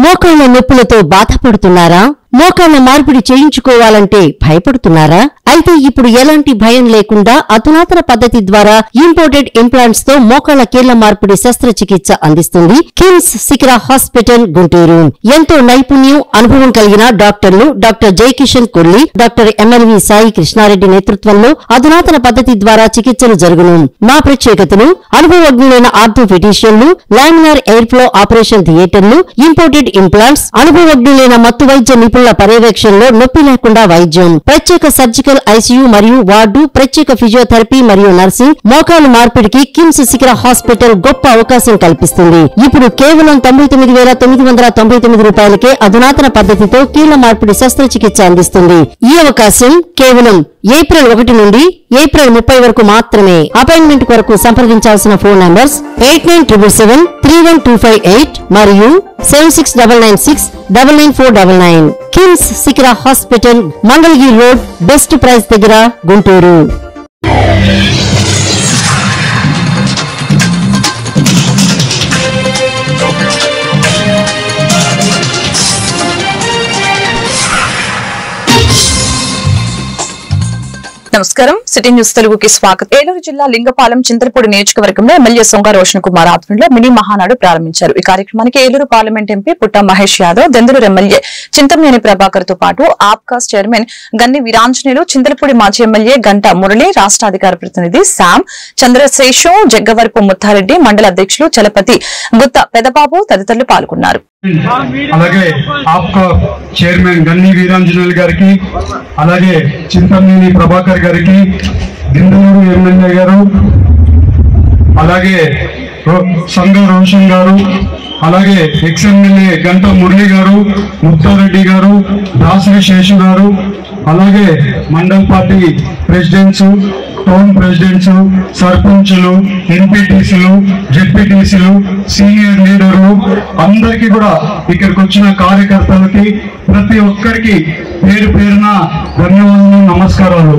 మోకాళ్ల నొప్పులతో బాధపడుతున్నారా? మోకాళ్ల మార్పిడి చేయించుకోవాలంటే భయపడుతున్నారా? అయితే ఇప్పుడు ఎలాంటి భయం లేకుండా అధునాతన పద్ధతి ద్వారా ఇంపోర్టెడ్ ఇంప్లాంట్స్ తో మోకాళ్ల కీళ్ల మార్పిడి శస్త్రచికిత్స అందిస్తుంది కిమ్స్ శిఖర హాస్పిటల్ గుంటూరు. ఎంతో నైపుణ్యం, అనుభవం కలిగిన డాక్టర్లు doctor Jayakishan Kolli, doctor MLV Sai Krishnareddy నేతృత్వంలో అధునాతన పద్ధతి ద్వారా చికిత్సలు జరుగును. మా ప్రత్యేకతలు: అనుభవజ్ఞులైన ఆర్థోపెడిషియన్లు, లామినార్ ఎయిర్ ఫ్లో ఆపరేషన్ థియేటర్లు, ఇంపోర్టెడ్ ఇంప్లాంట్స్, అనుభవజ్ఞులైన మత్తు వైద్య నిపుణుల పర్యవేక్షణలో నొప్పి లేకుండా వైద్యం, ప్రత్యేక సర్జికల్ ఐసీయూ మరియు వార్డు, ప్రత్యేక ఫిజియోథెరపీ మరియు నర్సింగ్. మోకాలు మార్పిడికి కిమ్స్ శిఖర హాస్పిటల్ గొప్ప అవకాశం కల్పిస్తుంది. ఇప్పుడు కేవలం 99,999 రూపాయలకే అధునాతన పద్ధతితో కీళ్ల మార్పిడి శస్త్రచికిత్స అందిస్తుంది. ఈ అవకాశం కేవలం ఏప్రిల్ 1 నుండి ఏప్రిల్ 30 వరకు మాత్రమే. అపాయింట్మెంట్ కొరకు సంప్రదించాల్సిన ఫోన్ నంబర్స్ 8977731258 మరియు 7699699499. కిమ్స్ శిఖర hospital, Mangalagiri road, best price దగ్గర, గుంటూరు. నమస్కారం. సిటీ న్యూస్ తెలుగుకి స్వాగతం. ఏలూరు జిల్లా లింగపాలెం చింతలపూడి నియోజకవర్గంలో ఎమ్మెల్యే సొంగ రోషన్ కుమార్ ఆధ్వర్యంలో మినీ మహానాడు ప్రారంభించారు. ఈ కార్యక్రమానికి ఏలూరు పార్లమెంట్ ఎంపీ పుట్ట మహేష్ యాదవ్, దెందులూరు ఎమ్మెల్యే చింతమనేని ప్రభాకర్ తో పాటు ఆప్కాస్ చైర్మన్ గన్ని వీరాంజనేయులు, చింతలపూడి మాజీ ఎమ్మెల్యే గంట మురళి, రాష్ట్ర అధికార ప్రతినిధి శామ్, చంద్రశేషం, జగ్గవరపు ముత్తారెడ్డి, మండల అధ్యక్షులు చలపతి గుత్త పెదబాబు తదితరులు పాల్గొన్నారు. అలాగే ఆప్కా చైర్మన్ గన్ని వీరాంజనేయులు గారికి, అలాగే చింతమనేని ప్రభాకర్ గారికి, దెందులూరు ఎమ్మెల్యే గారు, అలాగే సంగ రోషన్ గారు, అలాగే ఎక్స్ ఎమ్మెల్యే గంట మురళి గారు, ముత్తారెడ్డి గారు, దాసరి శేషు గారు, అలాగే mandal party presidents, town presidents, సర్పంచులు, ఎంపీటీసీలు, జెడ్పీటీసీలు, సీనియర్ లీడర్లు అందరికీ కూడా, ఇక్కడికి వచ్చిన కార్యకర్తలకి ప్రతి ఒక్కరికి పేరు పేరున ధన్యవాదాలు, నమస్కారాలు.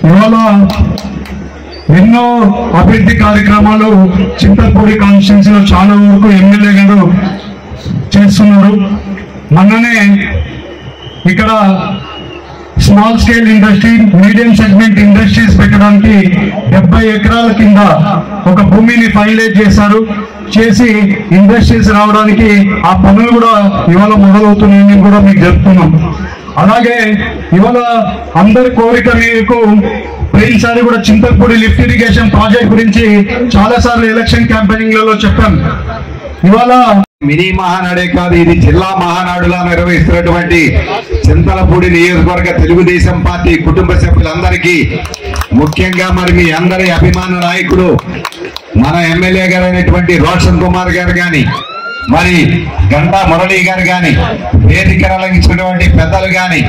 ఇవాళ ఎన్నో అభివృద్ధి కార్యక్రమాలు చింతలపూడి కాన్స్టిట్యున్సీలో చాలా వరకు ఎమ్మెల్యే గారు చేస్తున్నారు. మొన్ననే ఇక్కడ small scale industry, medium segment industries పెట్టడానికి 70 ఎకరాల కింద ఒక భూమిని ఫైనలైజ్ చేసి ఇండస్ట్రీస్ రావడానికి ఆ పనులు కూడా ఇవాళ మొదలవుతున్నాయని కూడా మీకు చెప్తున్నాం. అలాగే ఇవాళ అందరి కోరిక మేరకు పోయినసారి కూడా చింతలపూడి లిఫ్ట్ ఇరిగేషన్ ప్రాజెక్ట్ గురించి చాలా సార్లు ఎలక్షన్ క్యాంపెయినింగ్లలో చెప్పాను. ఇవాళ మినీ మహానాడే కాదు, ఇది జిల్లా మహానాడులా నిర్వహిస్తున్నటువంటి చింతలపూడి నియోజకవర్గ తెలుగుదేశం పార్టీ కుటుంబ సభ్యులందరికీ, ముఖ్యంగా మరి మీ అందరి అభిమాన నాయకుడు మన ఎమ్మెల్యే గారు అయినటువంటి రోషన్ కుమార్ గారు కానీ, మరి గంటా మురళి గారు కానీ, వేదిక అలంకించినటువంటి పెద్దలు కానీ,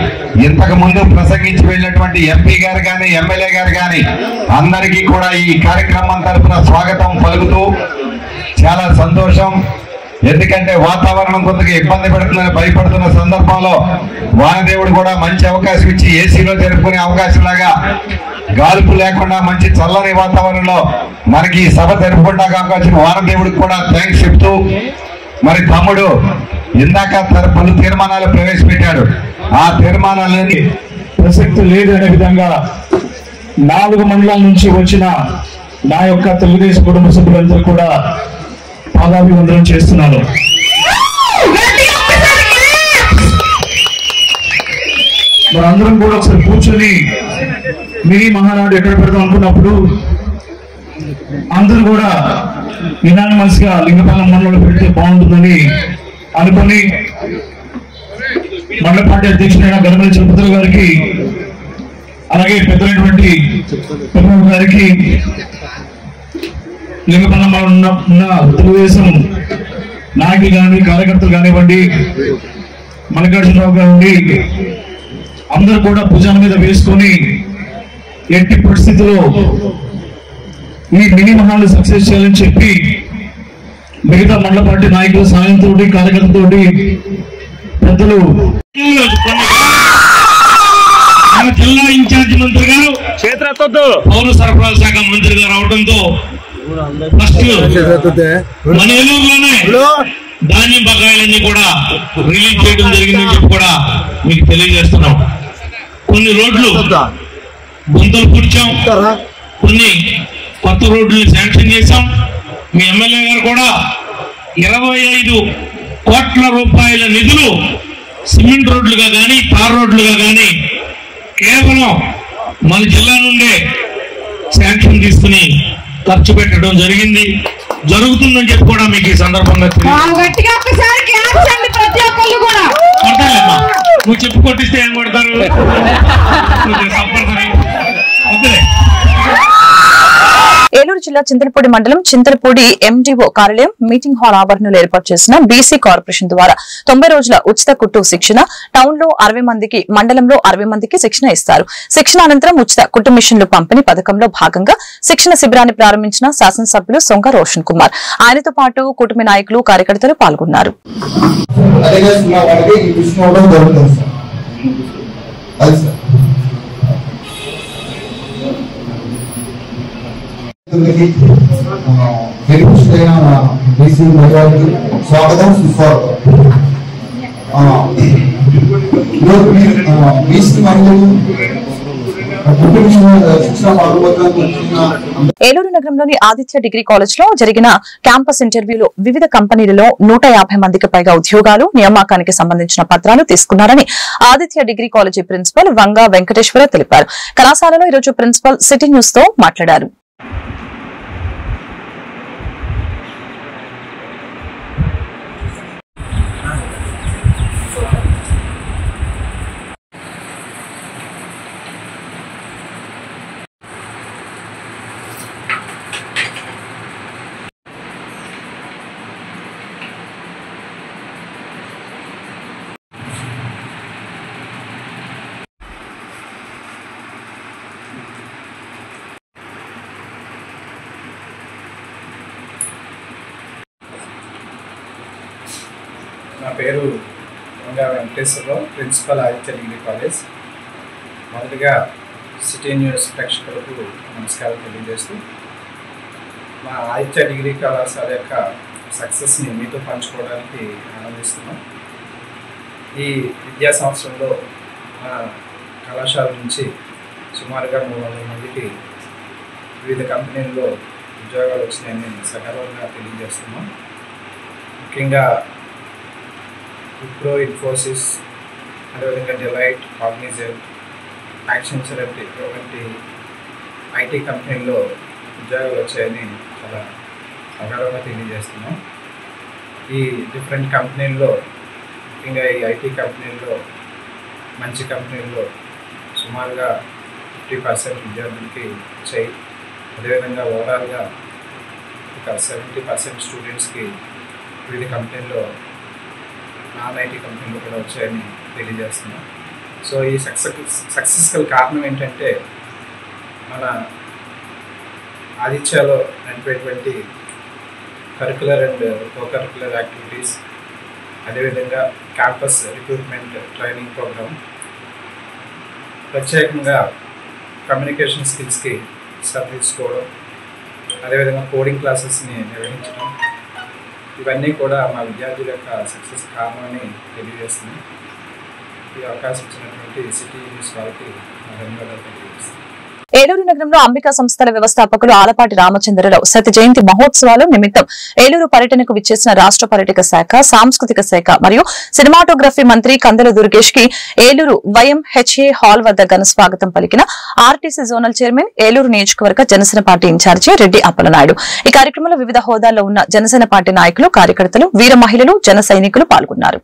ఇంతకు ముందు ప్రసంగించి వెళ్ళినటువంటి ఎంపీ గారు కానీ, ఎమ్మెల్యే గారు కానీ, అందరికీ కూడా ఈ కార్యక్రమం తరఫున స్వాగతం పలుకుతూ చాలా సంతోషం. ఎందుకంటే వాతావరణం కొంతగా ఇబ్బంది భయపడుతున్న సందర్భంలో వానదేవుడు కూడా మంచి అవకాశం ఇచ్చి ఏసీలో జరుపుకునే అవకాశం లాగా, గాలుపు లేకుండా మంచి చల్లని వాతావరణంలో మనకి సభ జరుపుకుంటాక అవకాశం వానదేవుడికి కూడా థ్యాంక్స్ చెప్తూ, మరి తమ్ముడు ఇందాక పలు తీర్మానాలు ప్రవేశపెట్టాడు. ఆ తీర్మానాలని ప్రసక్తి లేదు అనే విధంగా 4 మండలాల నుంచి వచ్చిన నా యొక్క తెలుగుదేశం కుటుంబ సభ్యులందరూ కూడా పాదాభివందనం చేస్తున్నాను. మరి అందరం కూడా ఒకసారి కూర్చొని మినీ మహానాడు ఎక్కడ పెడదాం అనుకున్నప్పుడు అందరూ కూడా యునానిమస్ గా లింగపాలెం మండలంలో పెడితే బాగుంటుందని అనుకుని మండల పార్టీ అధ్యక్షుడైన గణపతి చలపతి గారికి, అలాగే పెద్దలైనటువంటి పెద్దబాబు గారికి, లింగపాలెంలో ఉన్న తెలుగుదేశం నాయకులు కానీ, కార్యకర్తలు కానివ్వండి, మల్లికార్జునరావు గారి అందరూ కూడా భుజాల మీద వేసుకొని ఎట్టి పరిస్థితుల్లో ఈ మినీ మహాలు సక్సెస్ చేయాలని చెప్పి మిగతా మండల పార్టీ నాయకుల సాయంతో, కార్యకర్తలతో, పెద్దలు, జిల్లా ఇన్ఛార్జి మంత్రి గారు, పౌర సరఫరాల శాఖ మంత్రి గారు అవడంతో ఫస్ట్ మన ఏలూరులోనే బకాయిలన్నీ కూడా రిలీజ్ చేయడం జరిగిందని చెప్పి కూడా మీకు తెలియజేస్తున్నాం. కొన్ని రోడ్లు గుంతలు పూడ్చాం, కొన్ని కొత్త రోడ్లు శాంక్షన్ చేశాం. మీ ఎమ్మెల్యే గారు కూడా 25 కోట్ల రూపాయల నిధులు సిమెంట్ రోడ్లుగా కానీ తార్ రోడ్లుగా కానీ కేవలం మన జిల్లా నుండే శాంక్షన్ తీసుకుని ఖర్చు పెట్టడం జరుగుతుందని చెప్పి కూడా మీకు ఈ సందర్భంగా కొట్టాలమ్మా. నువ్వు చెప్పు కొట్టిస్తే ఏం కొడతారు? ఏలూరు జిల్లా చింతలపూడి మండలం చింతలపూడి ఎండిఓ కార్యాలయం మీటింగ్ హాల్ ఆవరణలో ఏర్పాటు చేసిన బీసీ కార్పొరేషన్ ద్వారా 90 రోజుల ఉచిత కుట్టు శిక్షణ, టౌన్ లో 60 మందికి, మండలంలో 60 మందికి శిక్షణ ఇస్తారు. శిక్షణ అనంతరం ఉచిత కుట్టు మిషన్లు పంపిణీ పథకంలో భాగంగా శిక్షణ శిబిరాన్ని ప్రారంభించిన శాసనసభ్యులు సొంగ రోషన్ కుమార్, ఆయనతో పాటు కుటుంబ నాయకులు, కార్యకర్తలు పాల్గొన్నారు. స్వాగతం, సుస్వాగతం. ఏలూరు నగరంలోని ఆదిత్య డిగ్రీ కాలేజ్ లో జరిగిన క్యాంపస్ ఇంటర్వ్యూలో వివిధ కంపెనీలలో 150 మందికి పైగా ఉద్యోగాలు నియామకానికి సంబంధించిన పత్రాలు తీసుకున్నారని ఆదిత్య డిగ్రీ కాలేజీ ప్రిన్సిపల్ వంగ వెంకటేశ్వర తెలిపారు. కళాశాలలో ఈరోజు ప్రిన్సిపల్ సిటీ న్యూస్ తో మాట్లాడారు. నా పేరు Vanga Venkateswara Rao, principal Aditya degree college. మొదటిగా సిటీ న్యూస్ ప్రేక్షకులకు నమస్కారం తెలియజేస్తూ, మా ఆదిత్య డిగ్రీ కళాశాల యొక్క సక్సెస్ని మీతో పంచుకోవడానికి ఆనందిస్తున్నాం. ఈ విద్యా సంవత్సరంలో మా కళాశాల నుంచి సుమారుగా 300 మందికి వివిధ కంపెనీల్లో ఉద్యోగాలు వచ్చినాయని సగర్వంగా తెలియజేస్తున్నాం. ముఖ్యంగా విప్రో, ఇన్ఫోసిస్, అదేవిధంగా డెలైట్, కాగ్నిజెంట్, యాక్సెంచర్ వంటి ఐటీ కంపెనీల్లో ఉద్యోగాలు వచ్చాయని చాలా సగర్వంగా తెలియజేస్తున్నాం. ఈ డిఫరెంట్ కంపెనీల్లో, ముఖ్యంగా ఈ ఐటీ కంపెనీల్లో, మంచి కంపెనీల్లో సుమారుగా 50% విద్యార్థులకి వచ్చాయి. అదేవిధంగా ఓవరాల్గా ఒక 70% స్టూడెంట్స్కి వివిధ కంపెనీల్లో, నాన్ ఐటీ కంపెనీలు కూడా వచ్చాయని తెలియజేస్తున్నాం. సో ఈ సక్సెస్ఫుల్ కారణం ఏంటంటే మన ఆదిత్యలో నడిపేటువంటి curricular and co curricular activities, అదేవిధంగా క్యాంపస్ రిక్రూట్మెంట్ ట్రైనింగ్ ప్రోగ్రామ్, ప్రత్యేకంగా కమ్యూనికేషన్ స్కిల్స్కి శ్రద్ధ తీసుకోవడం, అదేవిధంగా కోడింగ్ క్లాసెస్ని నిర్వహించడం, ఇవన్నీ కూడా మా విద్యార్థుల యొక్క సక్సెస్ కారణమని తెలియజేస్తుంది. ఈ అవకాశం ఇచ్చినటువంటి సిటీ న్యూస్ వారికి ధన్యవాదాలు తెలియజేస్తుంది. ఏలూరు నగరంలో అంబికా సంస్థల వ్యవస్థాపకులు ఆలపాటి రామచంద్రరావు శత జయంతి మహోత్సవాలు నిమిత్తం ఏలూరు పర్యటనకు విచ్చేసిన రాష్ట్ర పర్యాటక శాఖ, సాంస్కృతిక శాఖ మరియు సినిమాటోగ్రఫీ మంత్రి కందెల దుర్గేష్ కి ఏలూరు YMHA హాల్ వద్ద ఘన స్వాగతం పలికిన ఆర్టీసీ జోనల్ చైర్మన్, ఏలూరు నియోజకవర్గ జనసేన పార్టీ ఇన్ఛార్జి రెడ్డి అప్పలనాయుడు. ఈ కార్యక్రమంలో వివిధ హోదాల్లో ఉన్న జనసేన పార్టీ నాయకులు, కార్యకర్తలు, వీర మహిళలు, జన సైనికులు పాల్గొన్నారు.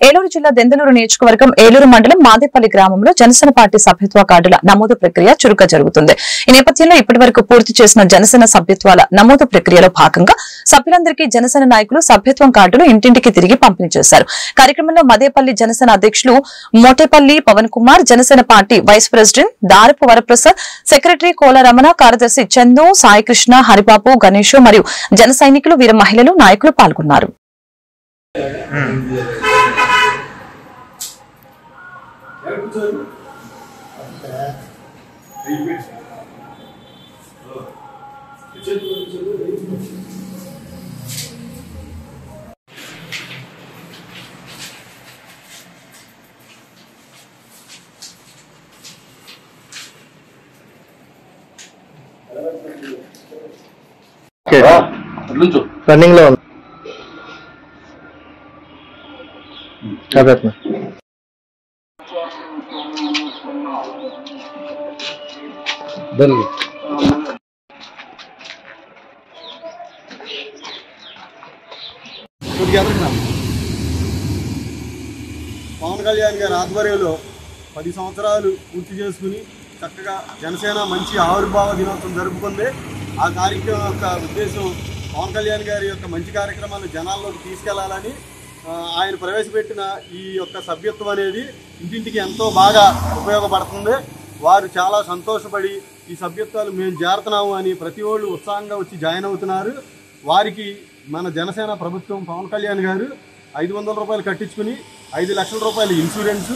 ఏలూరు జిల్లా దెందులూరు నియోజకవర్గం ఏలూరు మండలం మాదేపల్లి గ్రామంలో జనసేన పార్టీ సభ్యత్వ కార్డుల నమోదు ప్రక్రియ చురుగ్గా జరుగుతుంది. ఈ నేపథ్యంలో ఇప్పటి వరకు పూర్తి చేసిన జనసేన సభ్యత్వాల నమోదు ప్రక్రియలో భాగంగా సభ్యులందరికీ జనసేన నాయకులు సభ్యత్వం కార్డులు ఇంటింటికి తిరిగి పంపిణీ చేశారు. కార్యక్రమంలో మదేపల్లి జనసేన అధ్యక్షులు Motepalli Pavan Kumar, Janasena party vice president Darapu Varaprasad, secretary కోలరమణ, కార్యదర్శి చందు, సాయికృష్ణ, హరిబాబు, గణేష్ మరియు జన సైనికులు, వీర మహిళలు, నాయకులు పాల్గొన్నారు. రన్నింగ్ లో పవన్ కళ్యాణ్ గారి ఆధ్వర్యంలో 10 సంవత్సరాలు పూర్తి చేసుకుని చక్కగా జనసేన మంచి ఆవిర్భావ దినోత్సవం జరుపుకుంది. ఆ కార్యక్రమం యొక్క ఉద్దేశం పవన్ కళ్యాణ్ గారి యొక్క మంచి కార్యక్రమాలు జనాల్లోకి తీసుకెళ్లాలని ఆయన ప్రవేశపెట్టిన ఈ యొక్క సభ్యత్వం అనేది ఇంటింటికి ఎంతో బాగా ఉపయోగపడుతుంది. వారు చాలా సంతోషపడి ఈ సభ్యత్వాలు మేము చేరుతున్నాము అని ప్రతి ఒళ్ళు ఉత్సాహంగా వచ్చి జాయిన్ అవుతున్నారు. వారికి మన జనసేన ప్రభుత్వం పవన్ కళ్యాణ్ గారు 500 రూపాయలు కట్టించుకుని 5 లక్షల రూపాయలు ఇన్సూరెన్స్,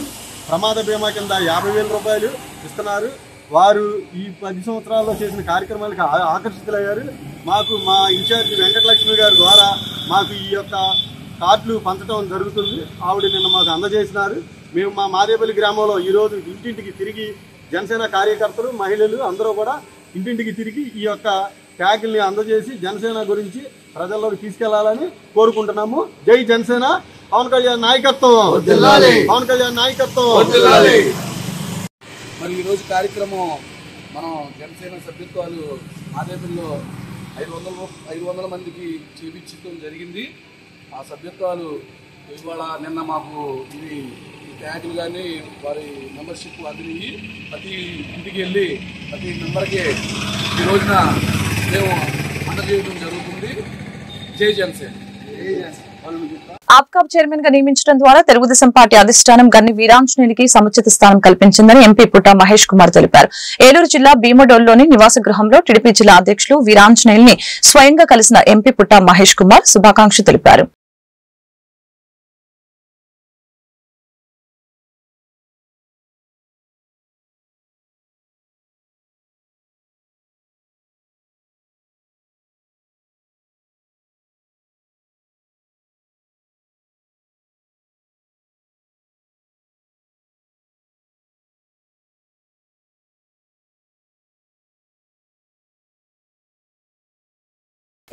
ప్రమాద బీమా కింద 50,000 రూపాయలు ఇస్తున్నారు. వారు ఈ 10 సంవత్సరాల్లో చేసిన కార్యక్రమాలకు ఆకర్షితులయ్యారు. మాకు మా ఇన్ఛార్జి వెంకటలక్ష్మి గారి ద్వారా మాకు ఈ యొక్క కార్డులు పంచడం జరుగుతుంది. ఆవిడ నిన్న మాకు అందజేసినారు. మేము మా మాదేపల్లి గ్రామంలో ఈరోజు ఇంటింటికి తిరిగి జనసేన కార్యకర్తలు, మహిళలు అందరూ కూడా ఇంటింటికి తిరిగి ఈ యొక్క ట్యాగుల్ని అందజేసి జనసేన గురించి ప్రజల్లోకి తీసుకెళ్లాలని కోరుకుంటున్నాము. జై జనసేన, పవన్ కళ్యాణ్ నాయకత్వం, పవన్ కళ్యాణ్ నాయకత్వం. మరి ఈరోజు కార్యక్రమం మనం జనసేన సభ్యత్వాలు మాదేపల్లిలో 500 మందికి చేపించడం జరిగింది. ఆ సభ్యత్వాలు ఇవాళ నిన్న మాకు ఈ ట్యాగులు కానీ వారి మెంబర్షిప్ అందినవి ప్రతి ఇంటికి వెళ్ళి ప్రతి మెంబర్కి ఈ రోజున మేము అందజేయడం జరుగుతుంది. జై జనసేన. ఆప్కాబ్ చైర్మన్ గా నియమించడం ద్వారా తెలుగుదేశం పార్టీ అధిష్టానం గన్ని వీరాంజనేయునికి సముచిత స్థానం కల్పించిందని ఎంపీ పుట్ట మహేష్ కుమార్ తెలిపారు. ఏలూరు జిల్లా భీమడోల్లోని నివాస గృహంలో టీడీపీ జిల్లా అధ్యక్షులు వీరాంజనేయుల్ని స్వయంగా కలిసిన ఎంపీ పుట్ట మహేష్ కుమార్ శుభాకాంక్షలు తెలిపారు.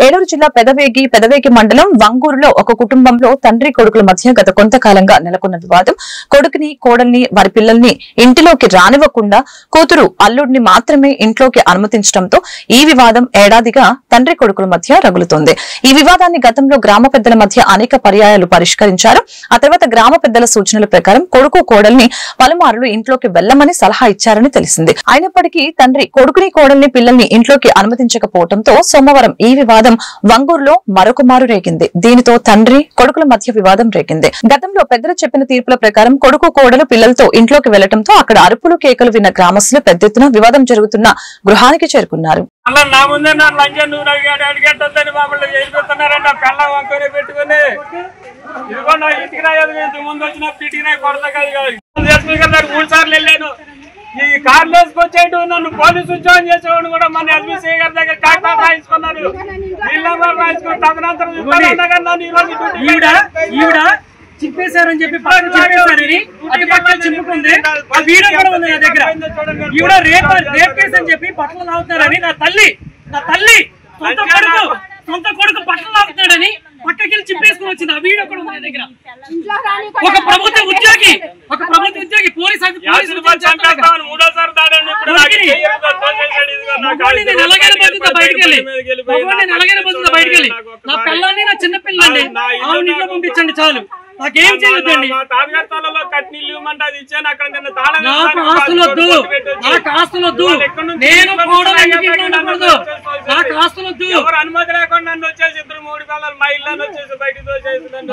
ఏలూరు జిల్లా పెదవేగి మండలం వంగూరులో ఒక కుటుంబంలో తండ్రి కొడుకుల మధ్య గత కొంతకాలంగా నెలకొన్న వివాదం కొడుకుని, కోడల్ని, వారి పిల్లల్ని ఇంటిలోకి రానివ్వకుండా కూతురు, అల్లుడిని మాత్రమే ఇంట్లోకి అనుమతించడంతో ఈ వివాదం ఏడాదిగా తండ్రి కొడుకుల మధ్య రగులుతోంది. ఈ వివాదాన్ని గతంలో గ్రామ పెద్దల మధ్య అనేక పర్యాయాలు పరిష్కరించారు. ఆ తర్వాత గ్రామ పెద్దల సూచనల ప్రకారం కొడుకు, కోడల్ని పలుమార్లు ఇంట్లోకి వెళ్లమని సలహా ఇచ్చారని తెలిసింది. అయినప్పటికీ తండ్రి కొడుకుని, కోడల్ని, పిల్లల్ని ఇంట్లోకి అనుమతించకపోవడంతో సోమవారం ఈ వివాదం వంగూరులో మరొక మారు రేగింది. దీనితో తండ్రి కొడుకుల మధ్య వివాదం రేగింది. గతంలో పెద్దలు చెప్పిన తీర్పుల ప్రకారం కొడుకు, కోడలు పిల్లలతో ఇంట్లోకి వెళ్లడంతో అక్కడ అరుపులు, కేకలు విన్న గ్రామస్తులు పెద్ద ఎత్తున వివాదం జరుగుతున్న గృహానికి చేరుకున్నారు. ఈ కార్ వేసుకొచ్చేటు నన్ను పోలీసు ఉద్యోగం చేసేవాడు కూడా మన ఎల్బీసీ గారి దగ్గర కాగితాలు రాయించుకున్నారు. రాయించుకుని తదనంతరం చింపేశారని చెప్పి పక్కన చింపేశారని అటు పక్కన చింపుకుంది. ఆ వీడియో కూడా ఉంది నా దగ్గర. ఈవిడ రేప్ కేసు అని చెప్పి బట్టలు లాగుతున్నారని నా తల్లి సొంత కొడుకు బట్టలు లాగుతున్నాడని వెళ్ళి చింపేసుకుని వచ్చింది. ఆ వీడియో కూడా ఉంది దగ్గర. ఒక ప్రభుత్వ ఉద్యోగి పోలీస్ బయటకెళ్ళి నా పిల్లాన్ని నా చిన్న పిల్లండి ఆవిడ ఇంట్లో పంపించండి చాలు, నాకేం చేయొద్దండి. నాకు ఆస్తులొద్దు, నాకు ఆస్తులొద్దు, నేను కూడా ఉండకూడదు, నాకు ఆస్తులొద్దు,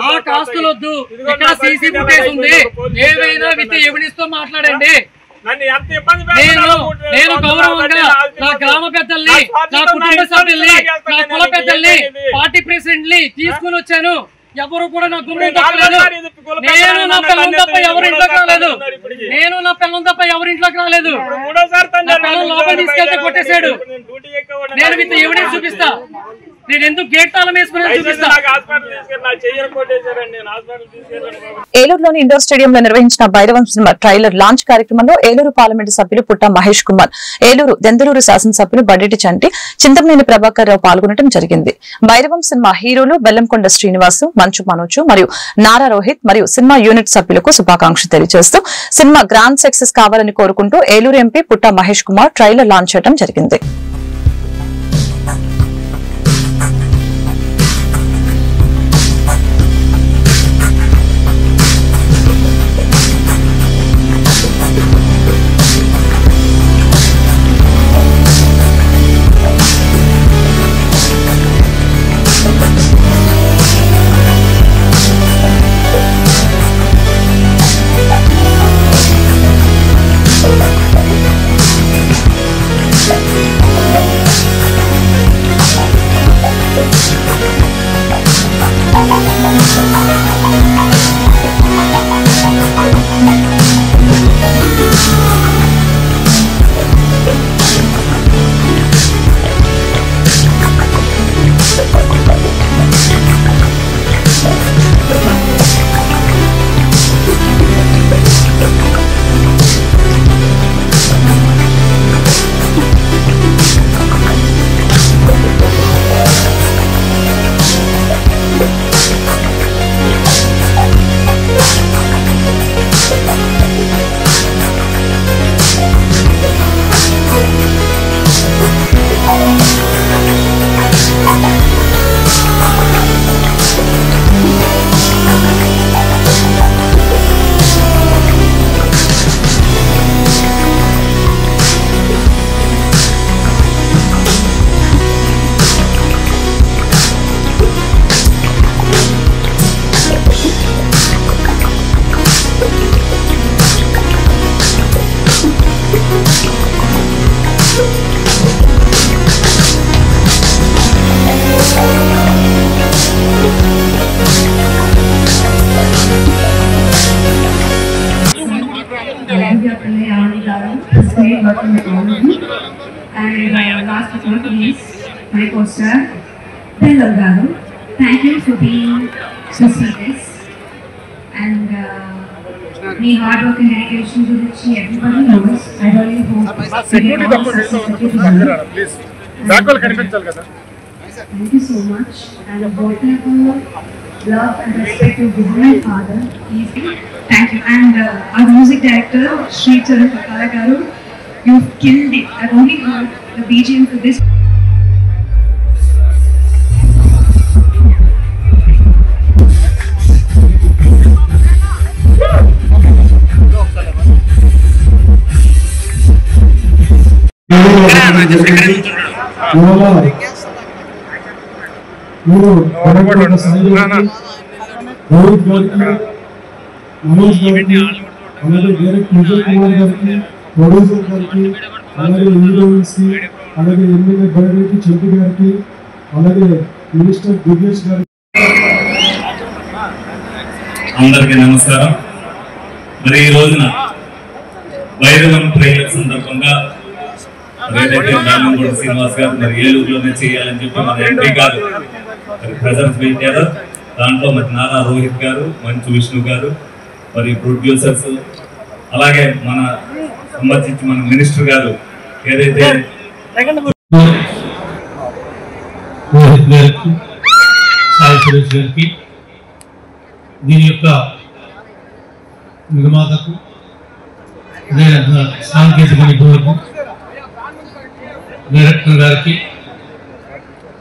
నాకు ఆస్తులొద్దు. ఇక్కడ సీసీ ఫుటేజ్ ఉంది, ఏదైనా విత్ ఎవిడెన్స్ తో మాట్లాడండి. నేను గౌరవంగా నా గ్రామ పెద్దల్ని, నా కుటుంబ సభ్యుల్ని, నా కుల పెద్దల్ని, పార్టీ ప్రెసిడెంట్ ని తీసుకుని వచ్చాను. ఎవరు కూడా నా గుమ్మం తప్పలేదు. నేను నా పిల్లల తప్ప ఎవరి ఇంట్లోకి రాలేదు. నా పిల్లలు లోపల తీసుకెళ్తే కొట్టేశాడు. నేను విత్ ఎవిడెన్స్ చూపిస్తా. నేను ఎందుకు గేట్ తాళం వేసుకుని చూపిస్తా. ఏలూరులోని ఇండోర్ స్టేడియంలో నిర్వహించిన భైరవం సినిమా ట్రైలర్ లాంచ్ కార్యక్రమంలో ఏలూరు పార్లమెంటు సభ్యులు పుట్ట మహేష్ కుమార్, ఏలూరు దెందులూరు శాసనసభ్యులు బడ్డెటి చంటి, చింతమనేని ప్రభాకర్ రావు పాల్గొనడం జరిగింది. భైరవం సినిమా హీరోలు బెల్లంకొండ శ్రీనివాసు, మంచు మనోజు మరియు నారా రోహిత్ మరియు సినిమా యూనిట్ సభ్యులకు శుభాకాంక్షలు తెలియజేస్తూ సినిమా గ్రాండ్ సక్సెస్ కావాలని కోరుకుంటూ ఏలూరు ఎంపీ పుట్ట మహేష్ కుమార్ ట్రైలర్ లాంచ్ చేయడం జరిగింది. And last but not least, my co-star, Bellal Garu. Thank you for being so serious. And me hard work and dedication to which everybody knows. I really hope we get all success. Thank you so much. And whatever love and respect you give my father, thank you. And our music director, Sri Charan Pakara Garu, you've killed it. I've only heard the BGM for this. Producer గారికి, అలాగే heroines కి, అలాగే MLA బడ్డెటి చంటి గారికి, అలాగే minister దివ్యేష్ గారికి అందరికీ నమస్కారం. మరి ఈ రోజున భైరవం ట్రైలర్ సందర్భంగా ఏదైతే బెల్లంకొండ శ్రీనివాస్ గారు మరి ఏలూరులోనే చేయాలని చెప్పి మన ఎంపీ గారు మరి ప్రెజెన్స్ పెట్టారు. దాంట్లో మరి నారా రోహిత్ గారు, మంచు విష్ణు గారు, మరి ప్రొడ్యూసర్స్, అలాగే మన సంబంధించి మన మినిస్టర్ గారు ఏదైతే సాయి సురేష్ గారికి, దీని యొక్క నిర్మాతకు, అదేవిధంగా సాంకేతిక నిపుణులకు, డైరెక్టర్ గారికి,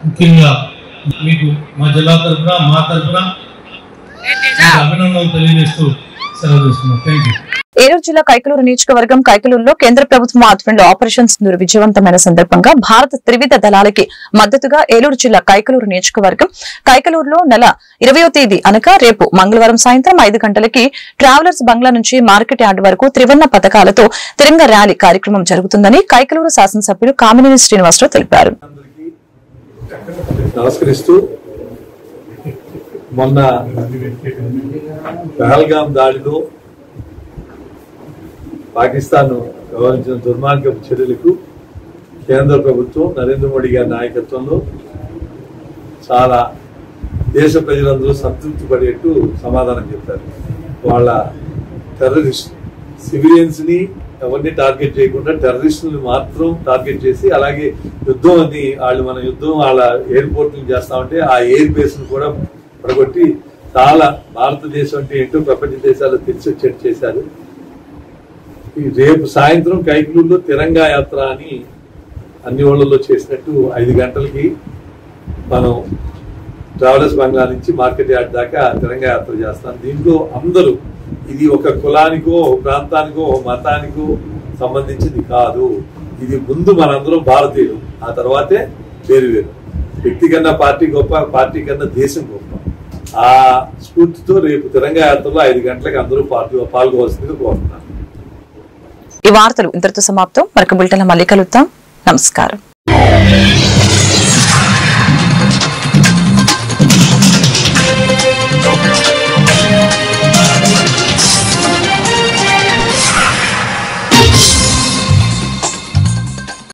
ముఖ్యంగా మీకు మా జిల్లా తరఫున మా తరఫున అభినందనలు తెలియజేస్తూ సెలవు తీసుకున్నాం. Thank you. ఏలూరు జిల్లా కైకలూరు నియోజకవర్గం కైకలూరులో కేంద్ర ప్రభుత్వం ఆధ్వర్యంలో ఆపరేషన్ సింధూర్ విజయవంతమైన సందర్భంగా భారత త్రివిధ దళాలకి మద్దతుగా ఏలూరు జిల్లా కైకలూరు నియోజకవర్గం కైకలూరులో నెల 20వ తేదీ అనగా రేపు మంగళవారం సాయంత్రం 5 గంటలకి ట్రావెలర్స్ బంగ్లా నుంచి మార్కెట్ యార్డ్ వరకు త్రివర్ణ పథకాలతో తిరంగ ర్యాలీ కార్యక్రమం జరుగుతుందని కైకలూరు శాసనసభ్యులు కామినేని శ్రీనివాసరావు తెలిపారు. నమస్కరిస్తూ మొన్న పహల్గాం దాడిలో పాకిస్తాన్ వ్యవహరించిన దుర్మార్గపు చర్యలకు కేంద్ర ప్రభుత్వం నరేంద్ర మోడీ గారి నాయకత్వంలో చాలా దేశ ప్రజలందరూ సంతృప్తి పడేట్టు సమాధానం చెప్పారు. వాళ్ళ టెర్రరిస్ట్ సివిలియన్స్ ని ఎవరిని టార్గెట్ చేయకుండా టెర్రరిస్టులను మాత్రం టార్గెట్ చేసి, అలాగే యుద్ధం అని వాళ్ళు మన యుద్ధం వాళ్ళ ఎయిర్పోర్ట్ ని చేస్తామంటే ఆ ఎయిర్ బేస్ ను కూడా పడగొట్టి చాలా భారతదేశం అంటే ఏంటో ప్రపంచ దేశాలు తెలిసొచ్చేట్టు చేశారు. రేపు సాయంత్రం కైకలూరులో తిరంగా యాత్ర అని అన్ని ఊళ్ళలో చేసినట్టు 5 గంటలకి మనం ట్రావెలర్స్ బంగ్లా నుంచి మార్కెట్ యార్డ్ దాకా తిరంగా యాత్ర చేస్తాం. దీంట్లో అందరూ, ఇది ఒక కులానికో ప్రాంతానికో మతానికో సంబంధించింది కాదు. ఇది ముందు మనందరం భారతీయులు, ఆ తర్వాతే వేరు వేరు. వ్యక్తి కన్నా పార్టీ గొప్ప, పార్టీ కన్నా దేశం గొప్ప. ఆ స్ఫూర్తితో రేపు తిరంగా యాత్రలో 5 గంటలకు అందరూ పాల్గొవలసిందిగా కోరుతున్నాను. ఈ వార్తలు ఇంతటితో సమాప్తం. మరొక బులెటిన్లో మళ్ళీ కలుద్దాం. నమస్కారం.